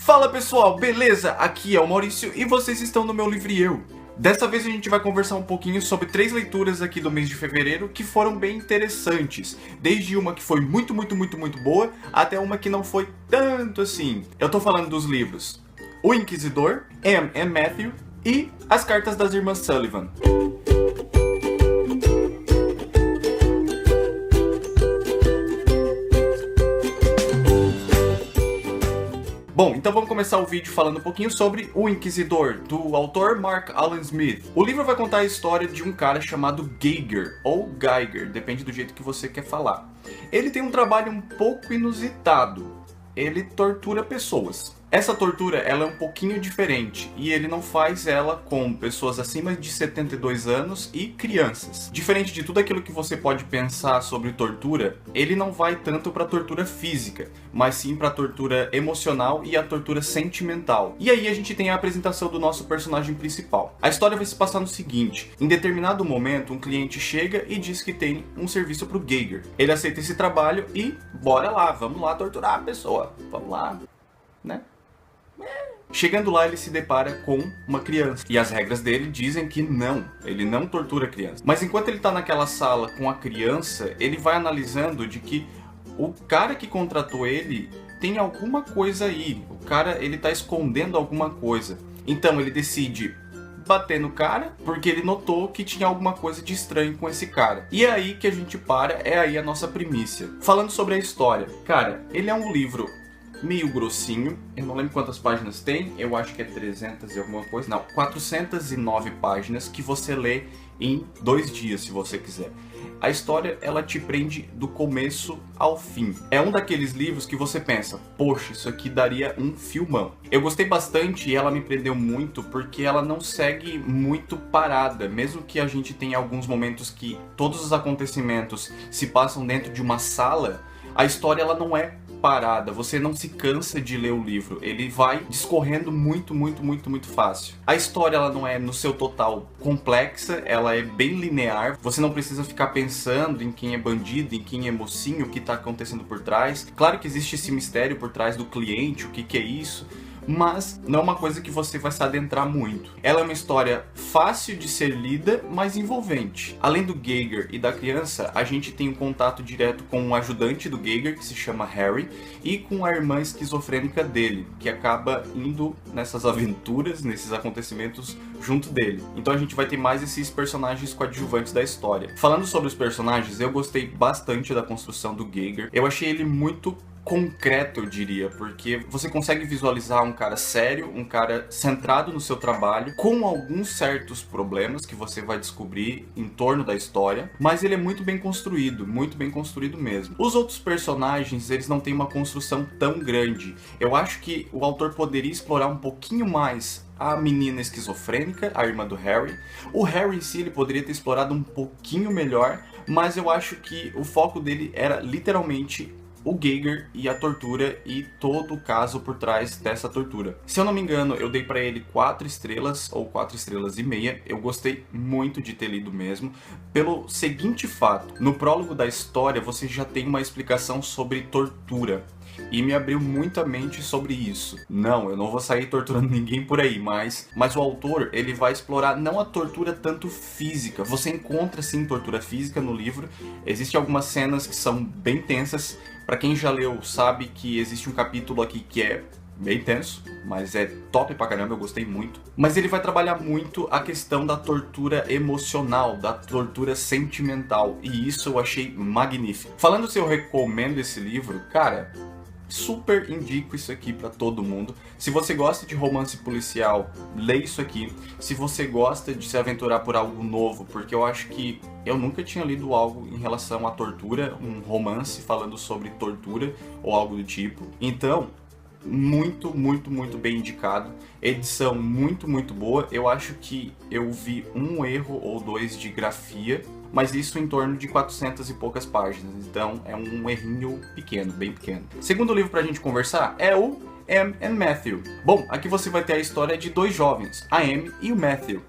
Fala pessoal, beleza? Aqui é o Maurício e vocês estão no meu Livre-Eu. Dessa vez a gente vai conversar um pouquinho sobre 3 leituras aqui do mês de fevereiro que foram bem interessantes. Desde uma que foi muito boa, até uma que não foi tanto assim. Eu tô falando dos livros O Inquisidor, Am and Matthew e As Cartas das Irmãs Sullivan. Bom, então vamos começar o vídeo falando um pouquinho sobre O Inquisidor, do autor Mark Allen Smith. O livro vai contar a história de um cara chamado Geiger, ou Geiger, depende do jeito que você quer falar. Ele tem um trabalho um pouco inusitado, ele tortura pessoas. Essa tortura ela é um pouquinho diferente e ele não faz ela com pessoas acima de 72 anos e crianças. Diferente de tudo aquilo que você pode pensar sobre tortura, ele não vai tanto para tortura física, mas sim para tortura emocional e a tortura sentimental. E aí a gente tem a apresentação do nosso personagem principal. A história vai se passar no seguinte: em determinado momento um cliente chega e diz que tem um serviço pro Geiger. Ele aceita esse trabalho e bora lá, vamos lá torturar a pessoa. Vamos lá, né? Chegando lá, ele se depara com uma criança. E as regras dele dizem que não, ele não tortura a criança. Mas enquanto ele está naquela sala com a criança, ele vai analisando de que o cara que contratou ele tem alguma coisa aí. O cara, ele tá escondendo alguma coisa. Então ele decide bater no cara, porque ele notou que tinha alguma coisa de estranho com esse cara. E é aí que a gente para, é aí a nossa primícia. Falando sobre a história. Cara, ele é um livro meio grossinho, eu não lembro quantas páginas tem, eu acho que é 300 e alguma coisa, não, 409 páginas que você lê em 2 dias, se você quiser. A história, ela te prende do começo ao fim. É um daqueles livros que você pensa, poxa, isso aqui daria um filmão. Eu gostei bastante e ela me prendeu muito porque ela não segue muito parada, mesmo que a gente tenha alguns momentos que todos os acontecimentos se passam dentro de uma sala, a história ela não é parada, você não se cansa de ler o livro, ele vai discorrendo muito fácil. A história ela não é no seu total complexa, ela é bem linear, você não precisa ficar pensando em quem é bandido, em quem é mocinho, o que está acontecendo por trás. Claro que existe esse mistério por trás do cliente, o que é isso, mas não é uma coisa que você vai se adentrar muito. Ela é uma história fácil de ser lida, mas envolvente. Além do Geiger e da criança, a gente tem um contato direto com um ajudante do Geiger, que se chama Harry, e com a irmã esquizofrênica dele, que acaba indo nessas aventuras, nesses acontecimentos junto dele. Então a gente vai ter mais esses personagens coadjuvantes da história. Falando sobre os personagens, eu gostei bastante da construção do Geiger. Eu achei ele muito concreto, eu diria, porque você consegue visualizar um cara sério, um cara centrado no seu trabalho, com alguns certos problemas que você vai descobrir em torno da história, mas ele é muito bem construído mesmo. Os outros personagens, eles não têm uma construção tão grande. Eu acho que o autor poderia explorar um pouquinho mais a menina esquizofrênica, a irmã do Harry. O Harry em si, ele poderia ter explorado um pouquinho melhor, mas eu acho que o foco dele era literalmente o Geiger e a tortura e todo o caso por trás dessa tortura. Se eu não me engano, eu dei pra ele 4 estrelas ou 4 estrelas e meia. Eu gostei muito de ter lido mesmo, pelo seguinte fato: no prólogo da história você já tem uma explicação sobre tortura. E me abriu muita mente sobre isso. Não, eu não vou sair torturando ninguém por aí, mas o autor, ele vai explorar não a tortura tanto física. Você encontra sim tortura física no livro. Existem algumas cenas que são bem tensas. Pra quem já leu, sabe que existe um capítulo aqui que é bem tenso, mas é top pra caramba, eu gostei muito. Mas ele vai trabalhar muito a questão da tortura emocional, da tortura sentimental, e isso eu achei magnífico. Falando se eu recomendo esse livro, cara, super indico isso aqui pra todo mundo. Se você gosta de romance policial, lê isso aqui. Se você gosta de se aventurar por algo novo, porque eu acho que eu nunca tinha lido algo em relação à tortura, um romance falando sobre tortura ou algo do tipo. Então, muito bem indicado. Edição muito boa. Eu acho que eu vi um erro ou 2 de grafia, mas isso em torno de 400 e poucas páginas. Então é um errinho pequeno, bem pequeno. Segundo livro pra gente conversar é o Am and Matthew. Bom, aqui você vai ter a história de 2 jovens, a Am e o Matthew.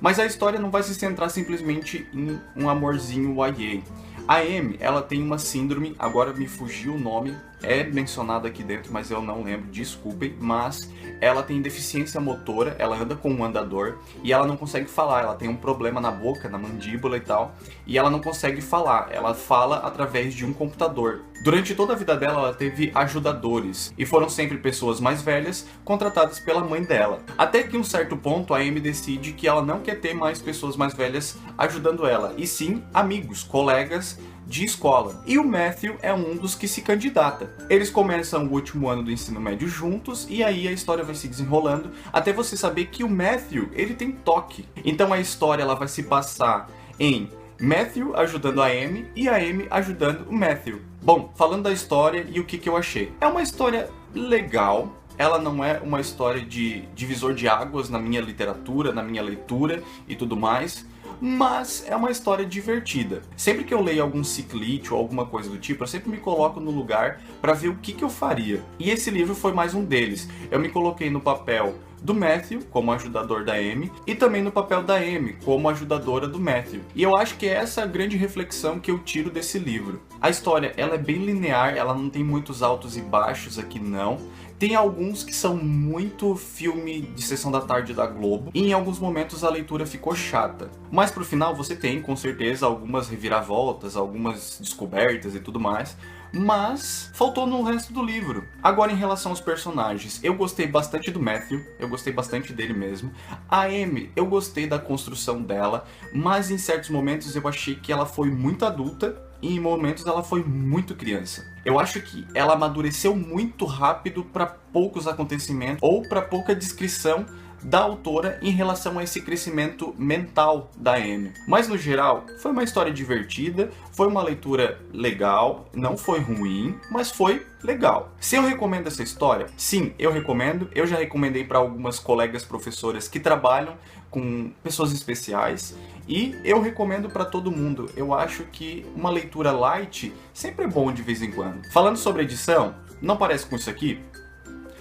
Mas a história não vai se centrar simplesmente em um amorzinho YA. A Amy, ela tem uma síndrome, agora me fugiu o nome, é mencionado aqui dentro, mas eu não lembro, desculpem, mas ela tem deficiência motora, ela anda com um andador e ela não consegue falar, ela tem um problema na boca, na mandíbula e tal, e ela não consegue falar, ela fala através de um computador. Durante toda a vida dela, ela teve ajudadores, e foram sempre pessoas mais velhas, contratadas pela mãe dela. Até que em um certo ponto, a Amy decide que ela não quer ter mais pessoas mais velhas ajudando ela, e sim amigos, colegas de escola. E o Matthew é um dos que se candidata. Eles começam o último ano do ensino médio juntos, e aí a história vai se desenrolando, até você saber que o Matthew, ele tem toque. Então a história ela vai se passar em Matthew ajudando a Amy e a Amy ajudando o Matthew. Bom, falando da história e o que eu achei. É uma história legal. Ela não é uma história de divisor de águas na minha literatura, na minha leitura e tudo mais, mas é uma história divertida. Sempre que eu leio algum ciclite ou alguma coisa do tipo, eu sempre me coloco no lugar para ver o que eu faria. E esse livro foi mais um deles. Eu me coloquei no papel do Matthew, como ajudador da Amy, e também no papel da Amy, como ajudadora do Matthew. E eu acho que é essa a grande reflexão que eu tiro desse livro. A história, ela é bem linear, ela não tem muitos altos e baixos aqui não. Tem alguns que são muito filme de sessão da tarde da Globo, e em alguns momentos a leitura ficou chata. Mas pro final você tem, com certeza, algumas reviravoltas, algumas descobertas e tudo mais, mas faltou no resto do livro. Agora, em relação aos personagens, eu gostei bastante do Matthew, eu gostei bastante dele mesmo. A Amy, eu gostei da construção dela, mas em certos momentos eu achei que ela foi muito adulta e em momentos ela foi muito criança. Eu acho que ela amadureceu muito rápido para poucos acontecimentos ou para pouca descrição da autora em relação a esse crescimento mental da Amy. Mas no geral, foi uma história divertida, foi uma leitura legal, não foi ruim, mas foi legal. Se eu recomendo essa história? Sim, eu recomendo. Eu já recomendei para algumas colegas professoras que trabalham com pessoas especiais e eu recomendo para todo mundo. Eu acho que uma leitura light sempre é bom de vez em quando. Falando sobre edição, não parece com isso aqui?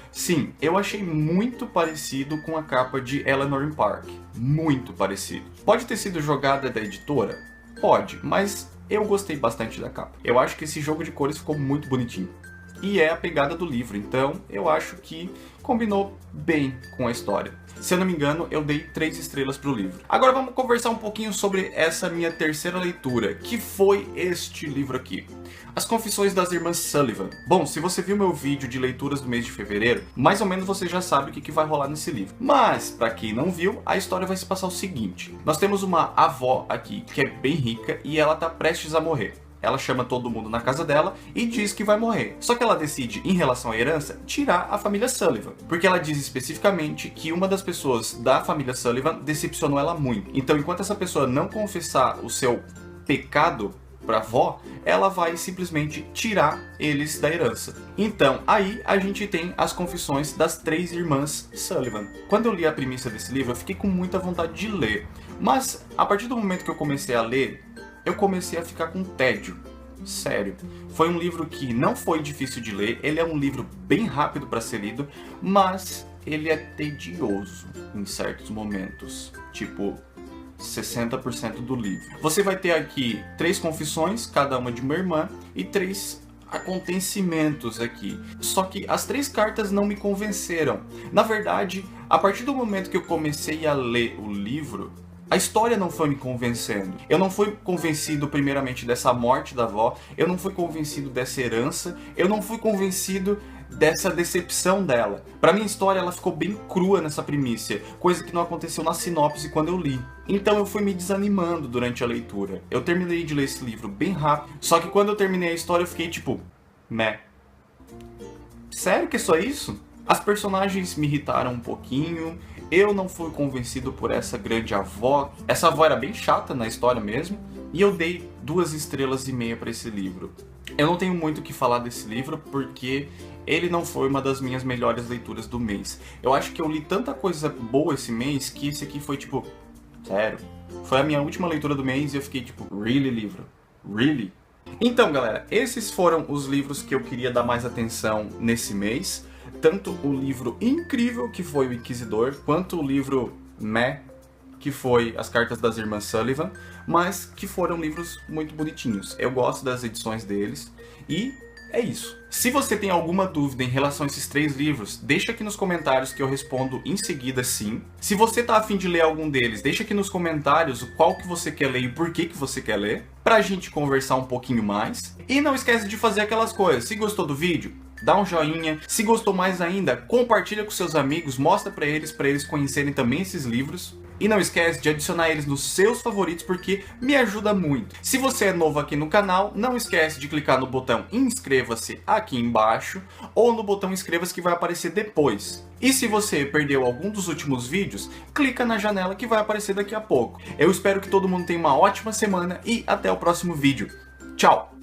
Sim, eu achei muito parecido com a capa de Eleanor in Park. Muito parecido. Pode ter sido jogada da editora? Pode, mas eu gostei bastante da capa. Eu acho que esse jogo de cores ficou muito bonitinho. E é a pegada do livro, então eu acho que combinou bem com a história. Se eu não me engano, eu dei 3 estrelas pro livro. Agora vamos conversar um pouquinho sobre essa minha terceira leitura, que foi este livro aqui. As Confissões das Irmãs Sullivan. Bom, se você viu meu vídeo de leituras do mês de fevereiro, mais ou menos você já sabe o que vai rolar nesse livro. Mas, para quem não viu, a história vai se passar o seguinte. Nós temos uma avó aqui, que é bem rica, e ela tá prestes a morrer. Ela chama todo mundo na casa dela e diz que vai morrer. Só que ela decide, em relação à herança, tirar a família Sullivan. Porque ela diz especificamente que uma das pessoas da família Sullivan decepcionou ela muito. Então, enquanto essa pessoa não confessar o seu pecado pra avó, ela vai simplesmente tirar eles da herança. Então, aí a gente tem as confissões das 3 irmãs Sullivan. Quando eu li a premissa desse livro, eu fiquei com muita vontade de ler. Mas, a partir do momento que eu comecei a ler, eu comecei a ficar com tédio. Sério. Foi um livro que não foi difícil de ler, ele é um livro bem rápido para ser lido, mas ele é tedioso em certos momentos. Tipo, 60% do livro. Você vai ter aqui 3 confissões, cada uma de uma irmã, e 3 acontecimentos aqui. Só que as 3 cartas não me convenceram. Na verdade, a partir do momento que eu comecei a ler o livro, a história não foi me convencendo. Eu não fui convencido primeiramente dessa morte da avó, eu não fui convencido dessa herança, eu não fui convencido dessa decepção dela. Pra mim a história ela ficou bem crua nessa primícia, coisa que não aconteceu na sinopse quando eu li. Então eu fui me desanimando durante a leitura. Eu terminei de ler esse livro bem rápido, só que quando eu terminei a história eu fiquei tipo, meh. Sério que é só isso? As personagens me irritaram um pouquinho, eu não fui convencido por essa grande avó. Essa avó era bem chata na história mesmo, e eu dei 2,5 estrelas para esse livro. Eu não tenho muito o que falar desse livro, porque ele não foi uma das minhas melhores leituras do mês. Eu acho que eu li tanta coisa boa esse mês, que esse aqui foi tipo, sério. Foi a minha última leitura do mês e eu fiquei tipo, really, livro? Really? Então galera, esses foram os livros que eu queria dar mais atenção nesse mês. Tanto o livro incrível, que foi o Inquisidor, quanto o livro meh, que foi As Cartas das Irmãs Sullivan, mas que foram livros muito bonitinhos. Eu gosto das edições deles e É isso. Se você tem alguma dúvida em relação a esses 3 livros, deixa aqui nos comentários que eu respondo em seguida sim. Se você tá afim de ler algum deles, deixa aqui nos comentários qual que você quer ler e por que você quer ler, pra gente conversar um pouquinho mais. E não esquece de fazer aquelas coisas. Se gostou do vídeo, dá um joinha. Se gostou mais ainda, compartilha com seus amigos, mostra pra eles conhecerem também esses livros. E não esquece de adicionar eles nos seus favoritos, porque me ajuda muito. Se você é novo aqui no canal, não esquece de clicar no botão inscreva-se aqui embaixo, ou no botão inscreva-se que vai aparecer depois. E se você perdeu algum dos últimos vídeos, clica na janela que vai aparecer daqui a pouco. Eu espero que todo mundo tenha uma ótima semana e até o próximo vídeo. Tchau!